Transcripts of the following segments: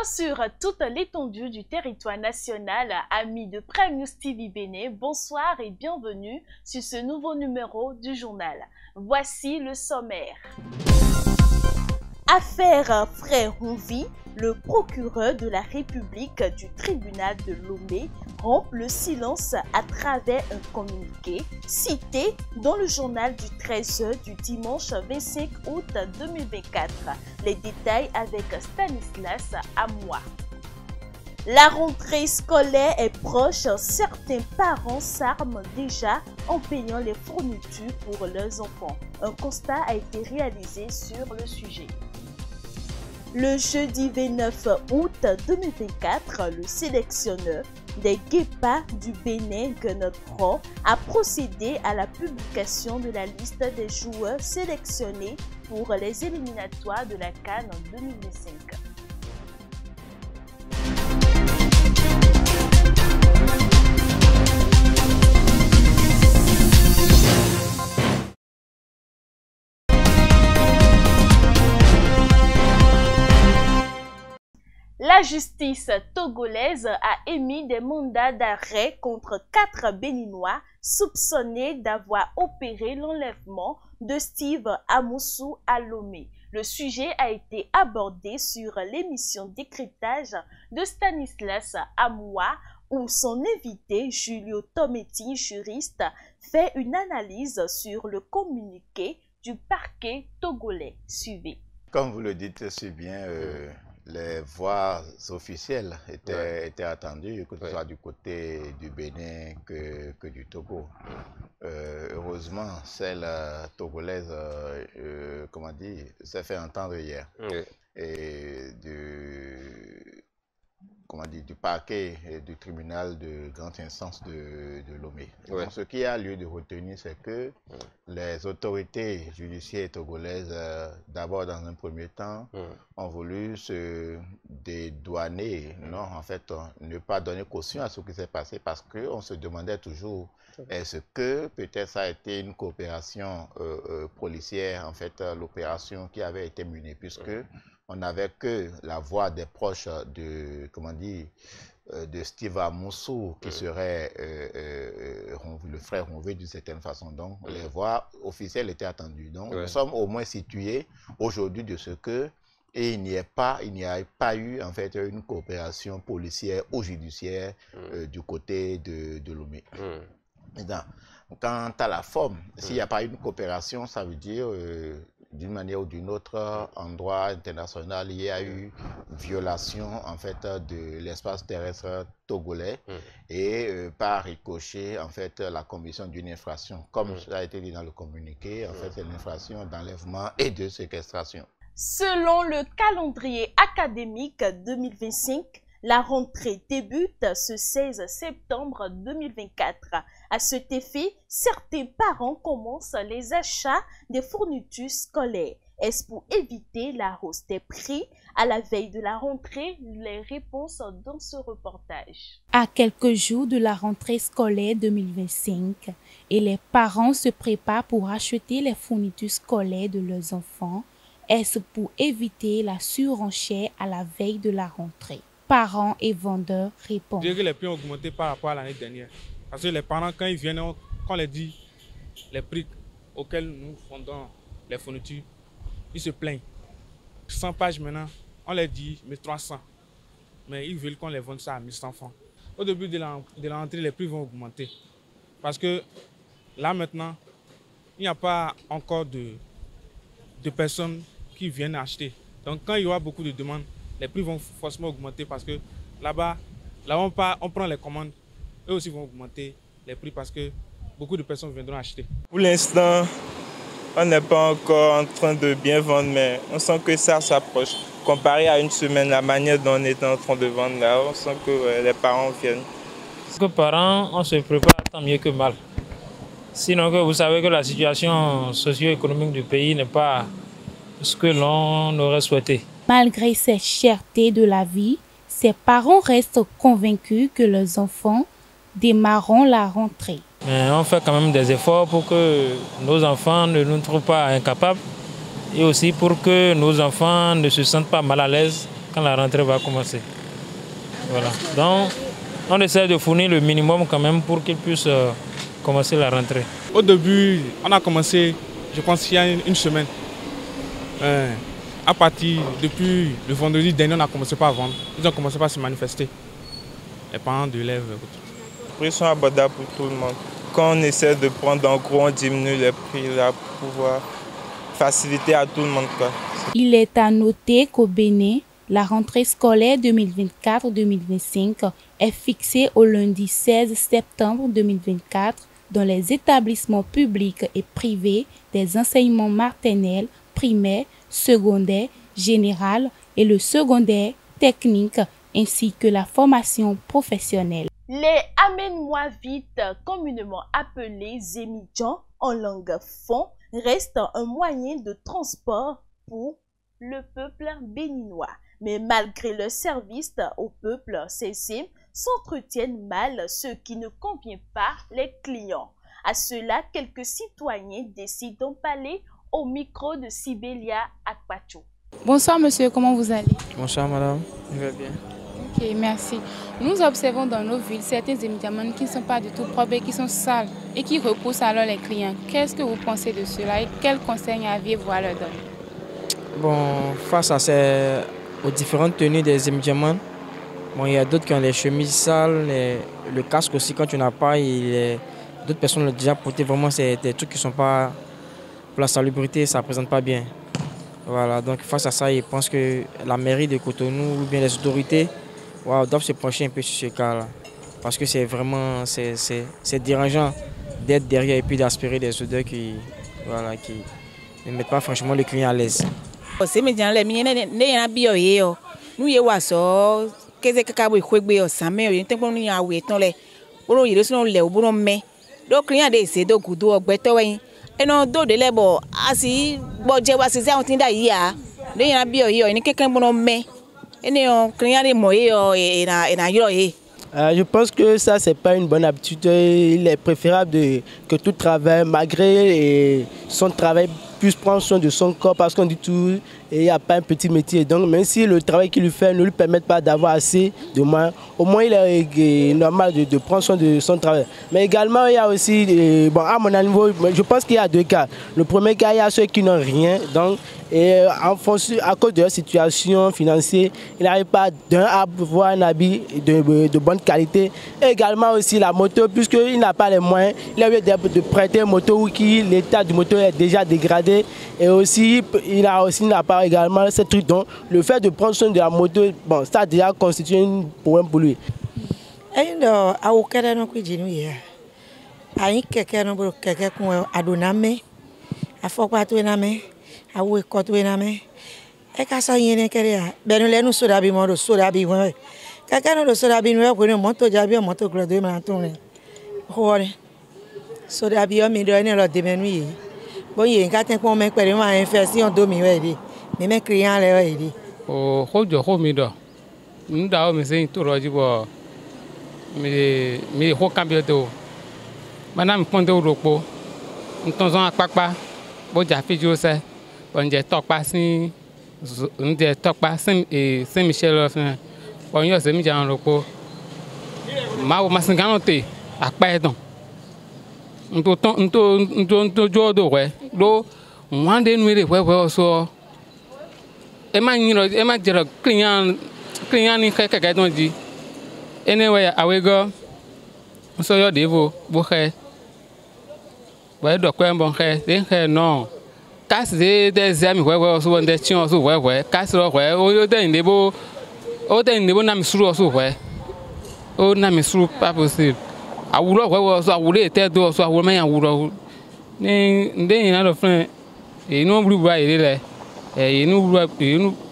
sur toute l'étendue du territoire national, amis de Prime News TV Bénin, bonsoir et bienvenue sur ce nouveau numéro du journal. Voici le sommaire. Affaire Frère Rouvi, le procureur de la République du tribunal de Lomé rompt le silence à travers un communiqué cité dans le journal du 13h du dimanche 25 août 2024. Les détails avec Stanislas Amoua. La rentrée scolaire est proche, certains parents s'arment déjà en payant les fournitures pour leurs enfants. Un constat a été réalisé sur le sujet. Le jeudi 29 août 2024, le sélectionneur des Guépards du Bénin, Gunnar Pro, a procédé à la publication de la liste des joueurs sélectionnés pour les éliminatoires de la CAN en 2025. La justice togolaise a émis des mandats d'arrêt contre 4 Béninois soupçonnés d'avoir opéré l'enlèvement de Steve Amoussou à Lomé. Le sujet a été abordé sur l'émission Décryptage de Stanislas Amoua, où son invité Julio Tometti, juriste, fait une analyse sur le communiqué du parquet togolais. Suivez. Comme vous le dites si bien, les voix officielles étaient attendues, que ce soit du côté du Bénin que du Togo. Heureusement, celle togolaise, comment dire, s'est fait entendre hier. Et du parquet et du tribunal de grande instance de Lomé. Donc, ce qui a lieu de retenir, c'est que les autorités judiciaires togolaises, d'abord dans un premier temps, ont voulu se dédouaner, non, en fait, ne pas donner caution à ce qui s'est passé parce qu'on se demandait toujours est-ce que peut-être ça a été une coopération policière, en fait, l'opération qui avait été menée, puisque on n'avait que la voix des proches de, comment dire, de Steve Amoussou, qui serait le frère Rouvi d'une certaine façon. Donc, les voix officielles étaient attendues. Donc, nous sommes au moins situés aujourd'hui de ce que, et il n'y a pas eu, en fait, une coopération policière ou judiciaire du côté de Lomé. Maintenant, quant à la forme, s'il n'y a pas eu une coopération, ça veut dire d'une manière ou d'une autre, en droit international, il y a eu violation en fait de l'espace terrestre togolais et par ricochet en fait la commission d'une infraction, comme ça a été dit dans le communiqué, en fait c'est l'infraction d'enlèvement et de séquestration. Selon le calendrier académique 2025, la rentrée débute ce 16 septembre 2024. À cet effet, certains parents commencent les achats des fournitures scolaires. Est-ce pour éviter la hausse des prix à la veille de la rentrée? Les réponses dans ce reportage. À quelques jours de la rentrée scolaire 2025, et les parents se préparent pour acheter les fournitures scolaires de leurs enfants, est-ce pour éviter la surenchère à la veille de la rentrée? Parents et vendeurs répondent. Je dirais que les prix ont augmenté par rapport à l'année dernière. Parce que les parents, quand ils viennent, quand on leur dit les prix auxquels nous fondons les fournitures, ils se plaignent. 100 pages maintenant, on leur dit 1300. Mais ils veulent qu'on les vende ça à 1100 francs. Au début de la rentrée, les prix vont augmenter. Parce que là maintenant, il n'y a pas encore de personnes qui viennent acheter. Donc quand il y aura beaucoup de demandes, les prix vont forcément augmenter parce que là-bas, on prend les commandes, eux aussi vont augmenter les prix parce que beaucoup de personnes viendront acheter. Pour l'instant, on n'est pas encore en train de bien vendre, mais on sent que ça s'approche. Comparé à une semaine, la manière dont on est en train de vendre là, on sent que les parents viennent. Parce que parents, on se prépare tant mieux que mal. Sinon, vous savez que la situation socio-économique du pays n'est pas ce que l'on aurait souhaité. Malgré ces chertés de la vie, ses parents restent convaincus que leurs enfants démarreront la rentrée. Mais on fait quand même des efforts pour que nos enfants ne nous trouvent pas incapables et aussi pour que nos enfants ne se sentent pas mal à l'aise quand la rentrée va commencer. Voilà. Donc, on essaie de fournir le minimum quand même pour qu'ils puissent commencer la rentrée. Au début, on a commencé, je pense, il y a une semaine. À partir, depuis le vendredi dernier, on a commencé par vendre. Ils ont commencé par se manifester. Les parents d'élèves. Les prix sont abordables pour tout le monde. Quand on essaie de prendre en gros, on diminue les prix là pour pouvoir faciliter à tout le monde, quoi. Il est à noter qu'au Bénin, la rentrée scolaire 2024-2025 est fixée au lundi 16 septembre 2024 dans les établissements publics et privés des enseignements maternels, primaires, secondaires, générales et le secondaire technique ainsi que la formation professionnelle. Les amène-moi vite, communément appelés émigrants en langue fon, restent un moyen de transport pour le peuple béninois. Mais malgré leur service au peuple, ces CIM s'entretiennent mal, ce qui ne convient pas les clients. À cela, quelques citoyens décident d'en parler au micro de Sibélia Akpacho. Bonsoir monsieur, comment vous allez? Bonsoir madame, je vais bien. Ok, merci. Nous observons dans nos villes certains médicaments qui ne sont pas du tout propres et qui sont sales et qui repoussent alors les clients. Qu'est-ce que vous pensez de cela et quels conseils aviez-vous à leur donner? Bon, face à aux différentes tenues des médicaments, bon, il y a d'autres qui ont les chemises sales, le casque aussi quand tu n'as pas, d'autres personnes l'ont déjà porté. Vraiment, c'est des trucs qui ne sont pas pour la salubrité, ça ne présente pas bien. Voilà, donc face à ça, je pense que la mairie de Cotonou ou bien les autorités doivent se pencher un peu sur ce cas-là. Parce que c'est vraiment c'est dérangeant d'être derrière et puis d'aspirer des odeurs qui ne mettent pas franchement le client à l'aise. Je pense que ça, c'est pas une bonne habitude. Il est préférable que tout travail, malgré son travail, puisse prendre soin de son corps parce qu'on dit tout, et il n'y a pas un petit métier. Donc même si le travail qu'il fait ne lui permet pas d'avoir assez de moyens, au moins il est normal de prendre soin de son travail. Mais également il y a aussi, à mon niveau, je pense qu'il y a deux cas. Le premier cas, il y a ceux qui n'ont rien, donc à cause de leur situation financière, ils n'arrivent pas à avoir un habit de bonne qualité. Et également aussi la moto, puisqu'il n'a pas les moyens, il a lieu de prêter une moto où l'état du moto est déjà dégradé. Et aussi, il n'a pas également ce truc. Donc, le fait de prendre soin de la moto, bon, ça a déjà constitué un problème pour lui. Bon, il y a un gars pour me faire une infection d'homme, mais mes clients les dit. Oh, nous d'abord mais c'est tout rogi bo, mais cambio to. Madame ponte au repos, nous t'en à papa, bon j'ai fait jouer ça, bon j'ai toc pas si, nous j'ai toc pas Saint-Michel enfin, bon yo c'est mis en repos. Ma singanote, à pas donc. Nto jodo we do nwande nwere we so e ma jero client ni keke don di anyway awego so yo devo bo he we do ko mbon he den he no kas de exam we so won de chin so we kas ro we o den debo na mi suru so we o na mi suru pas possible awuro we so awure te do so awuro me awuro ni ndin na do fun inu buru ba ire le inu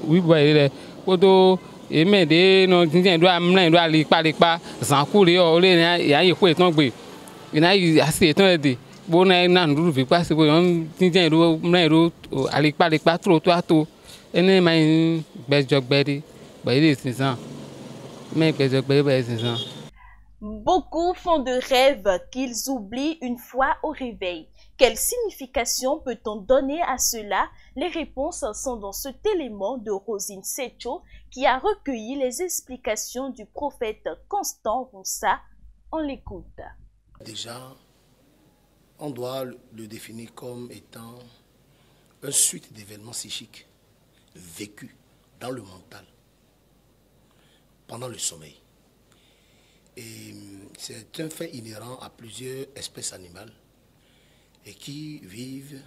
wi ba ire ko to e me de no tintin do amna do ali pa san ku re o le ya ye ko etan gbe ina yi asi etan de bo na nduru fi pa se bo yon tintin do mna do ali pa tro to ato ene ma bejo gberi ba ire sinsan me bejo gberi ba sinsan. Beaucoup font de rêves qu'ils oublient une fois au réveil. Quelle signification peut-on donner à cela? Les réponses sont dans cet élément de Rosine Secho qui a recueilli les explications du prophète Constant Roussa. On l'écoute. Déjà, on doit le définir comme étant une suite d'événements psychiques vécus dans le mental pendant le sommeil. Et c'est un fait inhérent à plusieurs espèces animales et qui vivent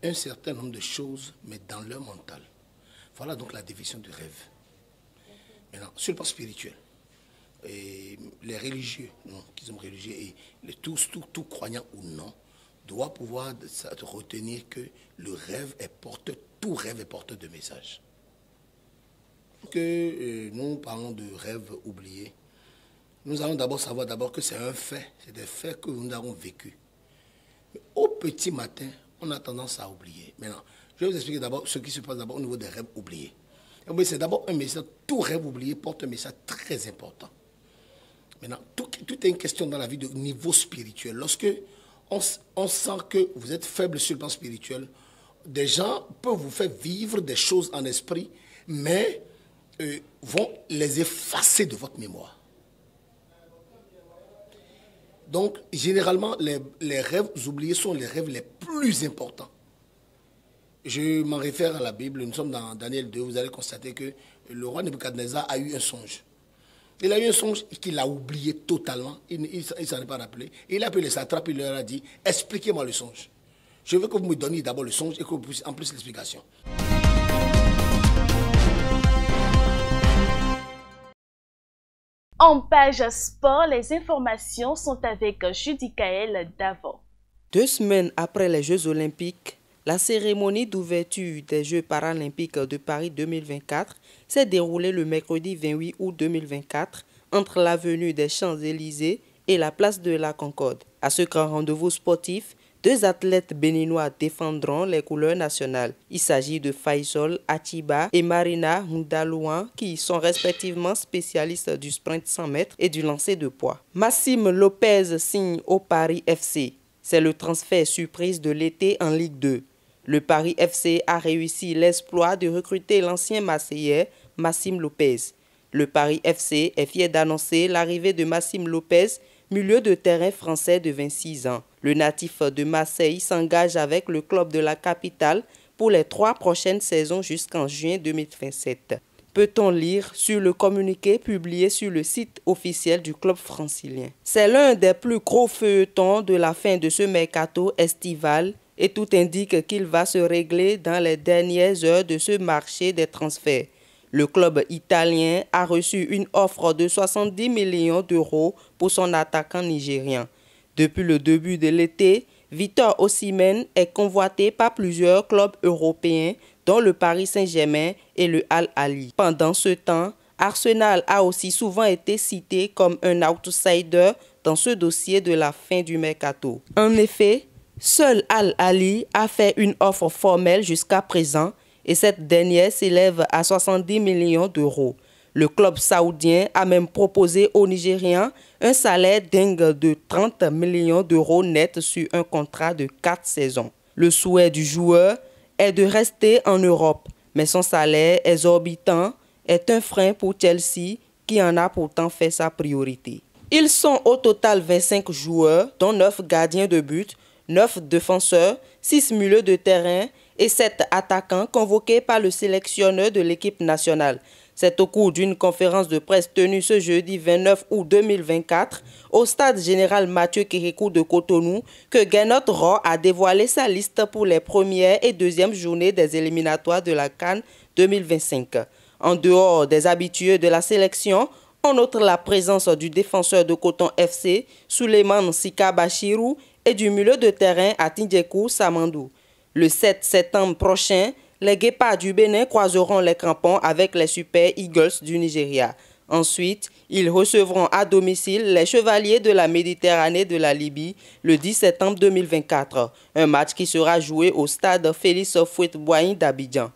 un certain nombre de choses, mais dans leur mental. Voilà donc la définition du rêve. Maintenant, sur le plan spirituel, et les religieux, non, qui sont religieux, et tout croyant ou non, doit pouvoir retenir que le rêve est porteur, tout rêve est porteur de messages. Que nous parlons de rêve oublié, nous allons d'abord savoir que c'est un fait, c'est des faits que nous avons vécus. Mais au petit matin, on a tendance à oublier. Maintenant, je vais vous expliquer d'abord ce qui se passe d'abord au niveau des rêves oubliés. C'est d'abord un message, tout rêve oublié porte un message très important. Maintenant, tout est une question dans la vie de niveau spirituel. Lorsque on sent que vous êtes faible sur le plan spirituel, des gens peuvent vous faire vivre des choses en esprit, mais vont les effacer de votre mémoire. Donc, généralement, les rêves oubliés sont les rêves les plus importants. Je m'en réfère à la Bible, nous sommes dans Daniel 2, vous allez constater que le roi Nebuchadnezzar a eu un songe. Il a eu un songe qu'il a oublié totalement, il ne s'en est pas rappelé. Il a appelé les satrapes, il leur a dit, expliquez-moi le songe. Je veux que vous me donniez d'abord le songe et que vous puissiez en plus l'explication. En page sport, les informations sont avec Judicaël Davon. 2 semaines après les Jeux Olympiques, la cérémonie d'ouverture des Jeux Paralympiques de Paris 2024 s'est déroulée le mercredi 28 août 2024 entre l'avenue des Champs-Élysées et la place de la Concorde. À ce grand rendez-vous sportif, 2 athlètes béninois défendront les couleurs nationales. Il s'agit de Faisal Atiba et Marina Hundalouan qui sont respectivement spécialistes du sprint 100 mètres et du lancer de poids. Massime Lopez signe au Paris FC. C'est le transfert surprise de l'été en Ligue 2. Le Paris FC a réussi l'exploit de recruter l'ancien Marseillais Massime Lopez. Le Paris FC est fier d'annoncer l'arrivée de Massime Lopez, milieu de terrain français de 26 ans. Le natif de Marseille s'engage avec le club de la capitale pour les 3 prochaines saisons jusqu'en juin 2027. Peut-on lire sur le communiqué publié sur le site officiel du club francilien. C'est l'un des plus gros feuilletons de la fin de ce mercato estival et tout indique qu'il va se régler dans les dernières heures de ce marché des transferts. Le club italien a reçu une offre de 70 millions d'euros pour son attaquant nigérien. Depuis le début de l'été, Victor Osimhen est convoité par plusieurs clubs européens, dont le Paris Saint-Germain et le Al Ahly. Pendant ce temps, Arsenal a aussi souvent été cité comme un outsider dans ce dossier de la fin du mercato. En effet, seul Al Ahly a fait une offre formelle jusqu'à présent et cette dernière s'élève à 70 millions d'euros. Le club saoudien a même proposé aux Nigérians un salaire dingue de 30 millions d'euros net sur un contrat de 4 saisons. Le souhait du joueur est de rester en Europe, mais son salaire exorbitant est un frein pour Chelsea qui en a pourtant fait sa priorité. Ils sont au total 25 joueurs, dont 9 gardiens de but, 9 défenseurs, 6 milieux de terrain et 7 attaquants convoqués par le sélectionneur de l'équipe nationale. C'est au cours d'une conférence de presse tenue ce jeudi 29 août 2024 au stade général Mathieu Kérékou de Cotonou que Gernot Rohr a dévoilé sa liste pour les premières et deuxièmes journées des éliminatoires de la CAN 2025. En dehors des habitués de la sélection, on note la présence du défenseur de Coton FC, Souleymane Sika Bachirou, et du milieu de terrain Atindjekou Samandou. Le 7 septembre prochain, les Guépards du Bénin croiseront les crampons avec les Super Eagles du Nigeria. Ensuite, ils recevront à domicile les Chevaliers de la Méditerranée de la Libye le 10 septembre 2024, un match qui sera joué au stade Félix Houphouët-Boigny d'Abidjan.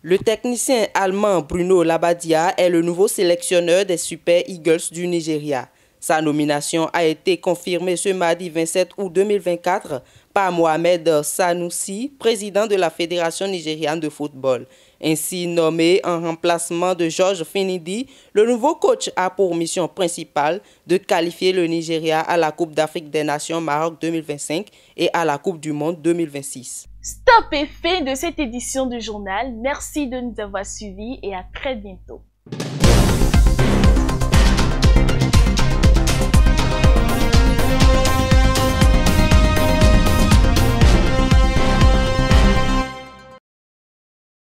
Le technicien allemand Bruno Labbadia est le nouveau sélectionneur des Super Eagles du Nigeria. Sa nomination a été confirmée ce mardi 27 août 2024 par Mohamed Sanoussi, président de la Fédération nigériane de football. Ainsi nommé en remplacement de Georges Finidi, le nouveau coach a pour mission principale de qualifier le Nigeria à la Coupe d'Afrique des Nations Maroc 2025 et à la Coupe du Monde 2026. Stop et fin de cette édition du journal. Merci de nous avoir suivis et à très bientôt.